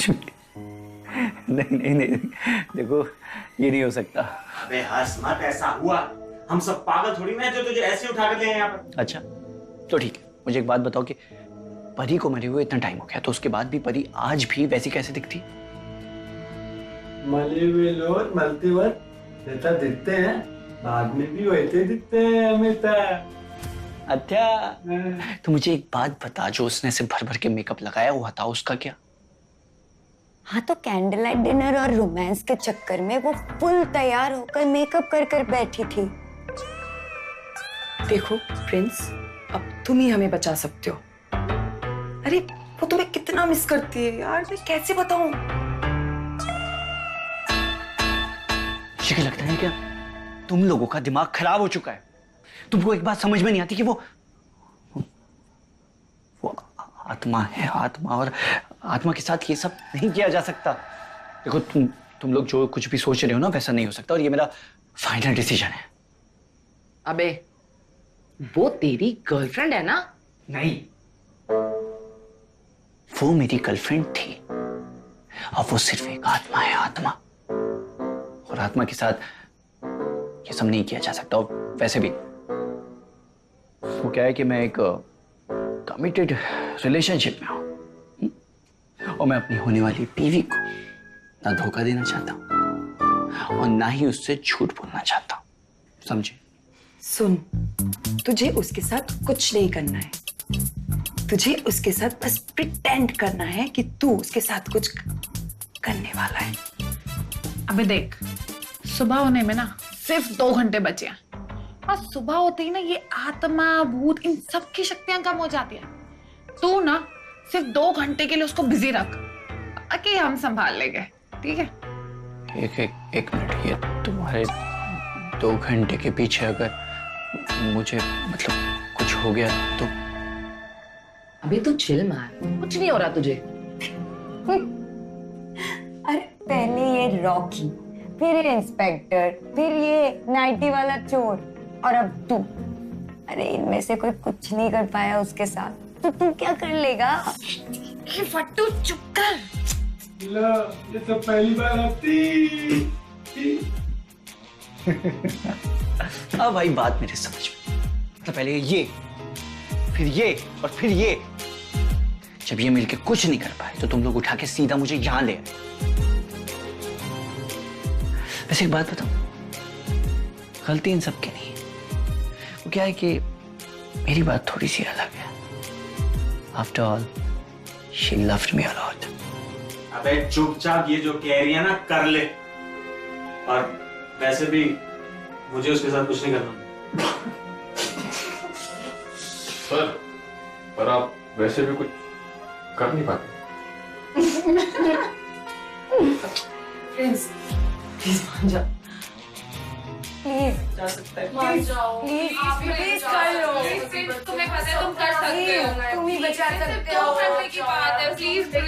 कुछ भी नहीं नहीं नहीं, देखो ये नहीं हो सकता। अबे हंस मत, ऐसा हुआ। हम सब पागल थोड़ी ना जो तुझे ऐसे उठा कर ले आए यहाँ पर। अच्छा तो ठीक है, मुझे एक बात बताओ कि परी को मरे हुए इतना टाइम हो गया, तो उसके बाद भी परी आज भी वैसी कैसे दिखती? मले हुए लोग मलते वक्त जैसा दिखते हैं, बाद में भी वैसे दिखते हैं हमेशा। अच्छा तो मुझे एक बात बता, जो उसने सिर्फ भर भर के मेकअप लगाया हुआ था उसका क्या? हाँ तो कैंडल लाइट डिनर और रोमांस के चक्कर में वो फुल तैयार होकर मेकअप कर कर बैठी थी। देखो प्रिंस, अब तुम ही हमें बचा सकते हो। अरे वो तुम्हें कितना मिस करती है यार, मैं कैसे बताऊं? मुझे लगता है क्या तुम लोगों का दिमाग खराब हो चुका है? तुमको एक बात समझ में नहीं आती कि वो आत्मा है, आत्मा, और आत्मा के साथ ये सब नहीं किया जा सकता। देखो तुम लोग जो कुछ भी सोच रहे हो ना, वैसा नहीं हो सकता, और ये मेरा फाइनल डिसीजन है। अबे वो तेरी गर्लफ्रेंड है ना? नहीं, वो मेरी गर्लफ्रेंड थी, और वो सिर्फ एक आत्मा है, आत्मा, और आत्मा के साथ ये सब नहीं किया जा सकता। और वैसे भी वो क्या है कि मैं एक कमिटेड रिलेशनशिप में हूं, और मैं अपनी होने वाली बीवी को ना धोखा देना चाहता हूं और ना ही उससे झूठ बोलना चाहता हूं, समझे? सुन, तुझे उसके साथ कुछ नहीं करना है। तुझे उसके साथ बस प्रिटेंड करना है कि तू उसके साथ कुछ करने वाला है। अबे देख, सुबह होने में ना सिर्फ 2 घंटे बचे हैं, और सुबह होते ही ना ये आत्मा, भूत, इन सब की शक्तियां कम हो जाती है। तू ना सिर्फ 2 घंटे के लिए उसको बिजी रख, बाकी हम संभाल लेंगे, ठीक है? एक मिनट, ये तुम्हारे 2 घंटे के पीछे अगर मुझे मतलब कुछ हो गया तो? अभी तू चिल मार, कुछ नहीं हो रहा तुझे। अरे पहले ये रॉकी, फिर ये इंस्पेक्टर, फिर ये नाइटी वाला चोर, और अब तू। अरे इनमें से कोई कुछ नहीं कर पाया उसके साथ, तो तू क्या कर लेगा? फट्टू चुप कर। ये तो पहली बार आती। अब भाई बात मेरे समझ में, मतलब पहले ये, फिर ये, और फिर ये। जब ये मिलके कुछ नहीं कर पाए तो तुम लोग उठा के सीधा मुझे यहां ले आए। वैसे एक बात बताऊं, गलती इन सब की नहीं है। वो क्या है कि मेरी बात थोड़ी सी अलग है। After all she loved me a lot. अबे चुपचाप ये जो कह रही है ना कर ले, और वैसे भी मुझे उसके साथ कुछ नहीं करना। सर, पर आप वैसे भी कुछ कर नहीं पाते। प्रिंस प्लीज मान जा। प्लीज जा सकता है। मान जाओ, प्लीज आप प्लीज कर लो। तुम्हें पता है तुम कर सकते हो, तुम ही बचा सकते हो। 2 घंटे की बात है, प्लीज प्लीज।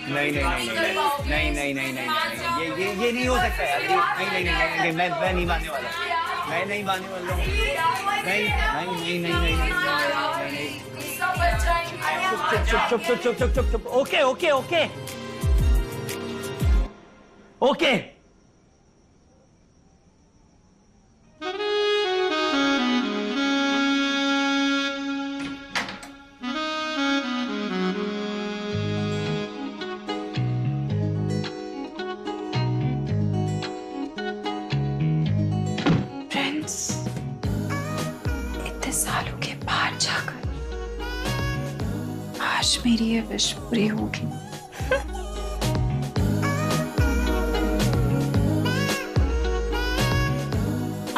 नहीं नहीं नहीं नहीं नहीं नहीं नहीं, ये नहीं हो सकता यार। नहीं नहीं नहीं, मैं नहीं मानने वाला, मैं नहीं मानने वाला हूँ। नहीं नहीं नहीं नहीं नहीं, चुप चुप चुप चुप चुप चुप चुप। Okay okay okay okay. इतने सालों के बाद जाकर आज मेरी ये विश पूरी होगी।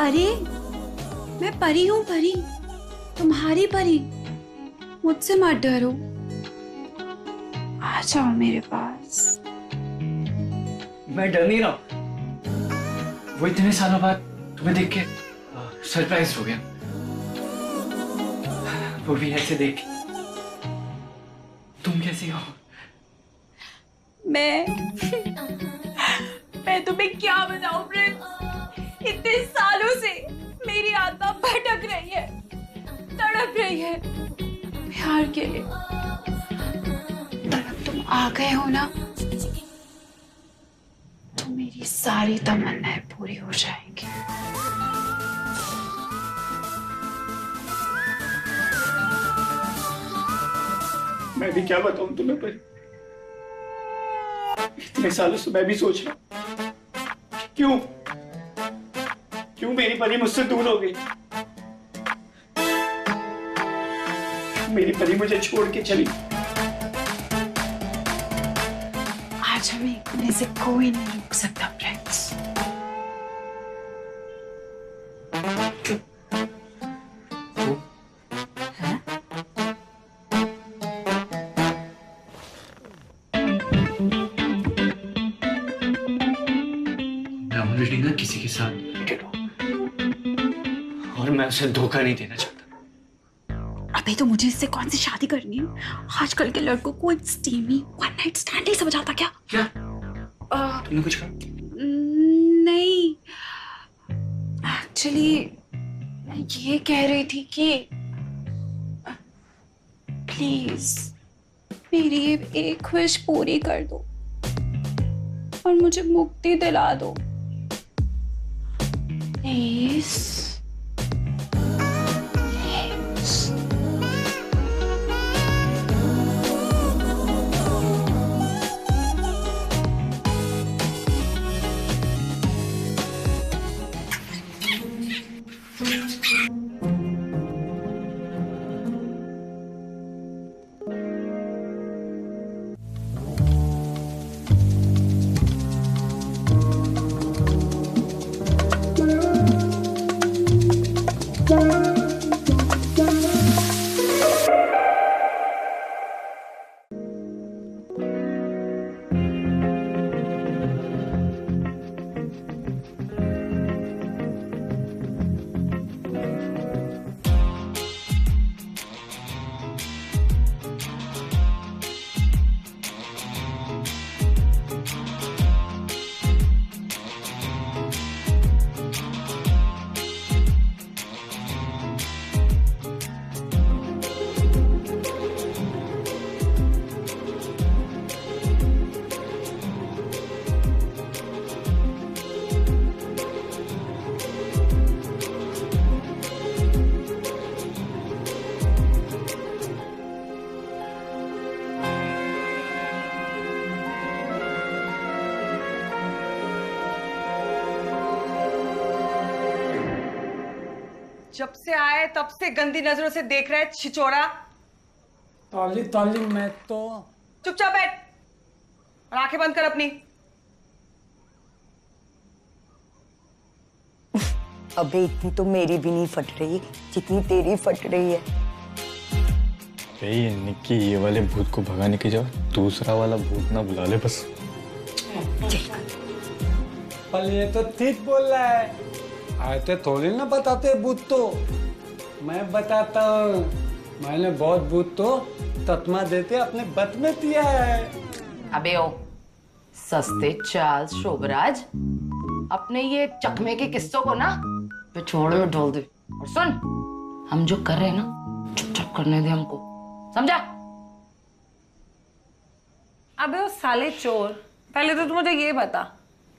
अरे मैं परी हूँ, परी, तुम्हारी परी। मुझसे मत डरो, आ जाओ मेरे पास। मैं डर नहीं रहा हूं। वो इतने सालों बाद तुम्हें देख के सरप्राइज हो गया, वो भी ऐसे देख के। तुम कैसी हो? मैं तुम्हें क्या बताऊं प्रिंस, इतने सालों से मेरी आत्मा भटक रही है, तड़प रही है प्यार के लिए। पर अब तुम आ गए हो ना, सारी तमन्नाएं पूरी हो जाएंगी। मैं भी क्या बताऊं तुम्हें पर इतने सालों से मैं भी सोच रहा हूं क्यों क्यों मेरी परी मुझसे दूर हो गई। मेरी परी मुझे छोड़ के चली। आज हमें एक होने से कोई नहीं रोक सकता प्रिंस। मैं किसी के साथ रिलेटेड हूं और मैं उसे धोखा नहीं देना चाहता। अबे तो मुझे इससे कौन सी शादी करनी है? आजकल के लड़कों को एक स्टीमी वन नाइट स्टैंड ही समझ आता क्या? क्या तुमने कुछ कहा? नहीं, एक्चुअली मैं ये कह रही थी कि प्लीज मेरी ये एक विश पूरी कर दो और मुझे मुक्ति दिला दो प्लीज। जब से आए तब से गंदी नजरों से देख रहा है छिचोरा। तौली तौली मैं तो चुपचाप बैठ और आंखें बंद कर अपनी। अबे इतनी तो मेरी भी नहीं फट रही जितनी तेरी फट रही है। ये निक्की, ये वाले भूत को भगाने की जगह दूसरा वाला भूत ना बुला ले बस। पर ये तो ठीक बोल रहा है। आए तो थोड़ी ना बताते भूत तो मैं बताता हूँ। मैंने बहुत भूत तो तत्मा देते अपने बत में पिया है। अबे ओ सस्ते चार्ल्स शोभराज, अपने ये चकमे के किस्सों को ना पिछोड़े में ढोल दे। और सुन, हम जो कर रहे हैं ना चुपचाप करने दे हमको, समझा? अबे वो साले चोर, पहले तो तू मुझे ये बता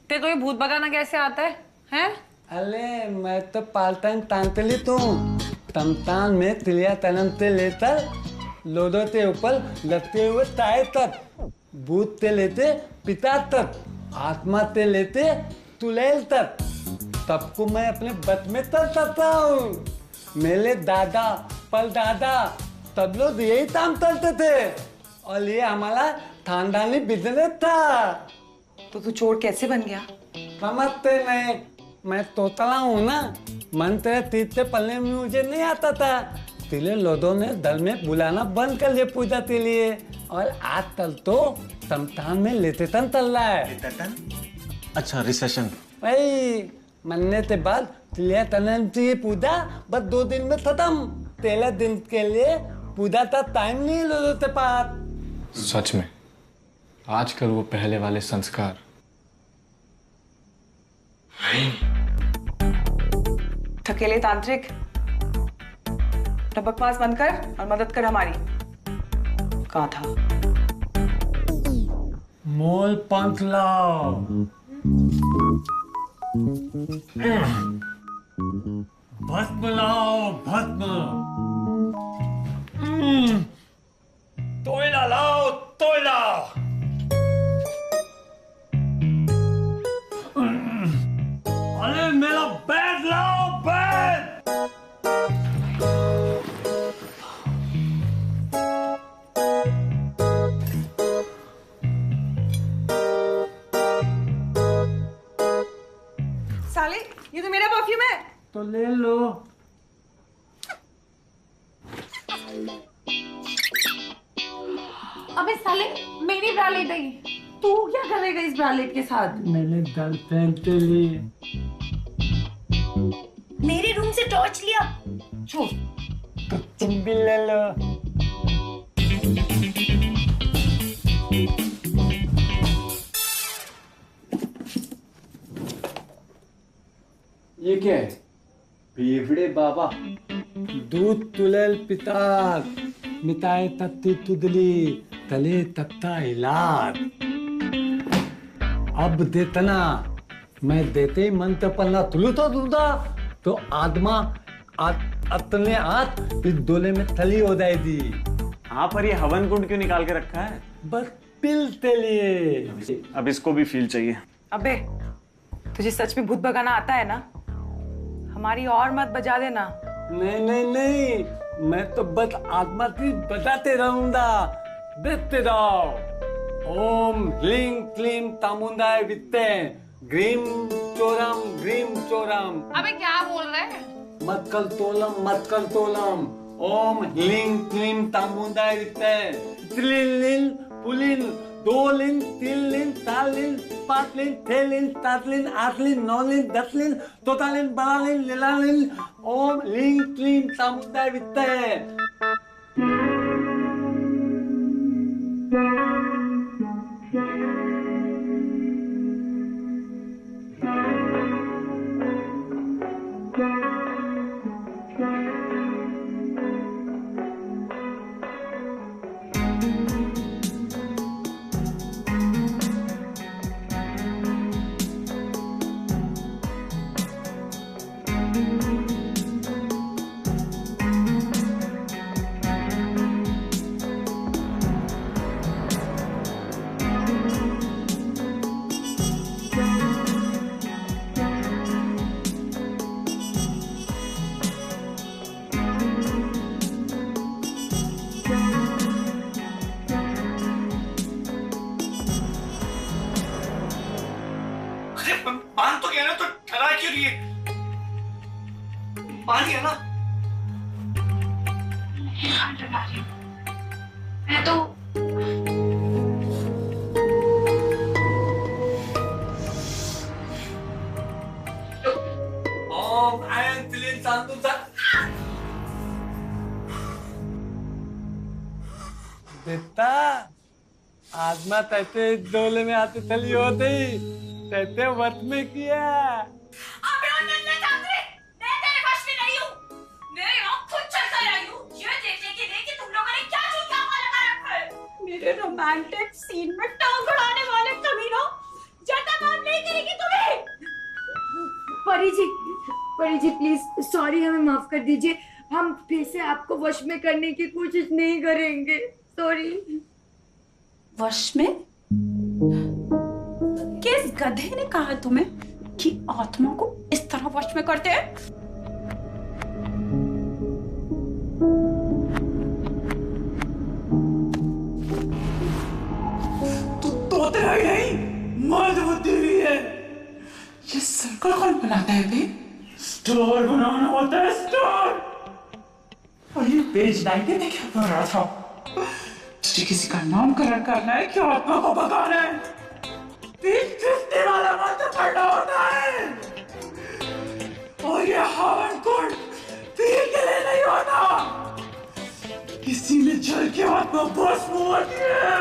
तेरे को ये भूत भगाना कैसे आता है? हैं? अरे मैं तो पालतान तांतली तू तमतान में तिलिया तनमते लेकर लोदो ते ऊपर लगते हुए ताए तक भूत ते लेते पिता तक आत्मा ते लेते तुलेल तक तब को मैं अपने बत में तर सकता हूँ। मेरे दादा पल दादा तब लोग यही काम करते थे और ये हमारा खानदानी बिजनेस था। तो तू चोर कैसे बन गया? समझते नहीं, मैं तोतला हूँ ना। मन तेरे तीते पलने में मुझे नहीं आता था। तिले लोदों ने दल में बुलाना बंद कर लिए पूजा के लिए और आज तल तो तमतान में लेते तन तल रहा है। अच्छा रिसेशन भाई मनने के बाद तिलिया तनन की पूजा बस 2 दिन में खत्म। 13 दिन के लिए पूजा का टाइम नहीं लोदों के पास। सच में आजकल वो पहले वाले संस्कार ठकेले तांत्रिक, बकवास बंद कर और मदद कर हमारी। कहा था मोल पंख लाओ। भस्म लाओ भस्म। तोयला लाओ तोयला। अरे मेरा बैग लाओ बैग। साले ये तो मेरा परफ्यूम है। तो ले लो। अबे साले मेरी ब्रालेट है। तू क्या करेगा इस ब्रालेट के साथ? मैंने गर्लफ्रेंड के लिए। मेरे रूम से टॉर्च लिया। छो तो तुम भी ले लो। ये क्या है? बेवड़े बाबा। दूध तुलेल पितार मिताए तत्ती तुदली तले तत्ता इलाद। अब देतना मैं देते ही मंत्र पन्ना तुलू तो दूधा तो आत्मा अपने हाथ इस डोले में थली हो जाएगी। हाँ, पर ये हवन कुंड क्यों निकाल के रखा है? बस पिलते लिए। अब इसको भी फील चाहिए। अबे तुझे सच में भूत भगाना आता है ना? हमारी और मत बजा देना। नहीं नहीं नहीं, मैं तो बस आत्मा की बजाते रहूंगा। देखते रहो। ओम ह्लीं क्लीं तामुंडाय वित्ते ग्रीम चोरम। अबे क्या बोल रहे हैं? मत्कल तोलम। ओम ह्लीं क्लीं तामुंडाय वित्ते त्रिलिन पुलिन दोलिन तिलिन तालिन पातलिन थेलिन तातलिन आठलिन नौलिन दसलिन तोतालिन बड़ालिन लीलालिन। ओम ह्लीं क्लीं तामुंडाय वित्ते। मान तो गया ना, तो डरा क्यों रही है? मान गया ना? मैं तो ओम आयन तिलिन सांतुसा। बेटा आत्मा तैते डोले में आते थली होती तैते वत में किया। अबे ओ नन्हे चांदरे, मैं तेरे वश में नहीं हूँ। मैं यहाँ खुद चल कर आई हूँ ये देखने के लिए कि तुम लोगों ने क्या चूतिया लगा रखा है। मेरे रोमांटिक सीन में टांग अड़ाने वाले कमीनों, ज्यादा काम नहीं करेगी तुम्हें। परी जी प्लीज सॉरी, हमें माफ कर दीजिए। हम फिर से आपको वश में करने की कोशिश नहीं करेंगे। सॉरी। वश में? किस गधे ने कहा तुम्हें कि आत्मा को इस तरह वश में करते हैं? तो तेरा ही नहीं, मर्द बुद्धि भी है। ये सर्कल कौन बनाता है बे? स्टोर बनाना होता है, स्टोर। और ये पेज लाइटे में क्या पढ़ रहा था? तुझे किसी का नामकरण करना है क्या आत्मा को भगाना है? चुस्ते वाला मंत्र पढ़ना होता है। और ये हवन कुंड पीर के लिए नहीं होता। किसी में जल के आत्मा भस्म होती है।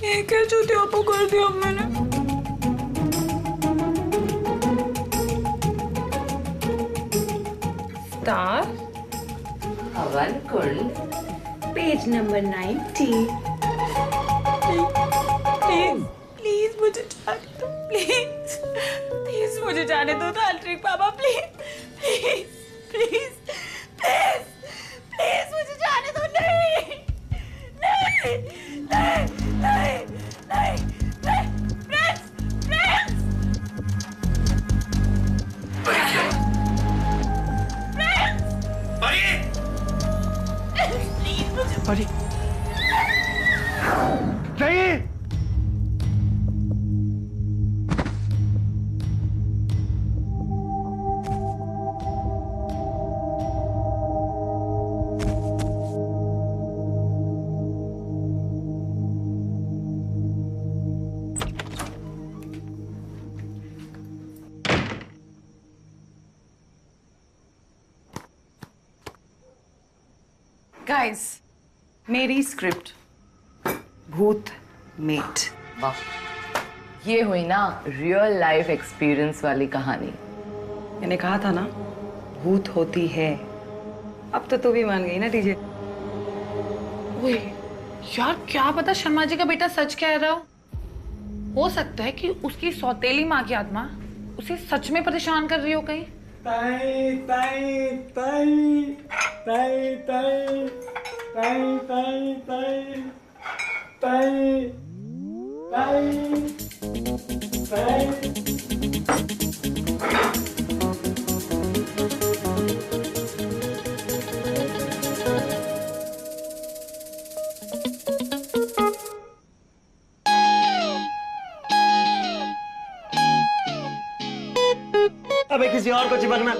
ये क्या चूतियापा कर दिया मैंने? स्टार हवन कुंड। Page number 90। प्लीज प्लीज मुझे जाने दो, प्लीज प्लीज मुझे जाने दो तांत्रिक बाबा, please please please please please मुझे जाने दो। नहीं नहीं नहीं नहीं नहीं नहीं प्रिंस प्रिंस प्लीज मुझे परी नहीं। गाइस, मेरी स्क्रिप्ट भूत मेट। वाह, ये हुई ना रियल लाइफ एक्सपीरियंस वाली कहानी। मैंने कहा था ना भूत होती है। अब तो तू भी मान गई ना डीजे। ओए यार, क्या पता शर्मा जी का बेटा सच कह रहा हो सकता है कि उसकी सौतेली माँ की आत्मा उसे सच में परेशान कर रही हो कहीं। ताई ताई ताई ताई ताई ताई ताई ताई ताई ताई ताई। अबे किसी और को चिपकना।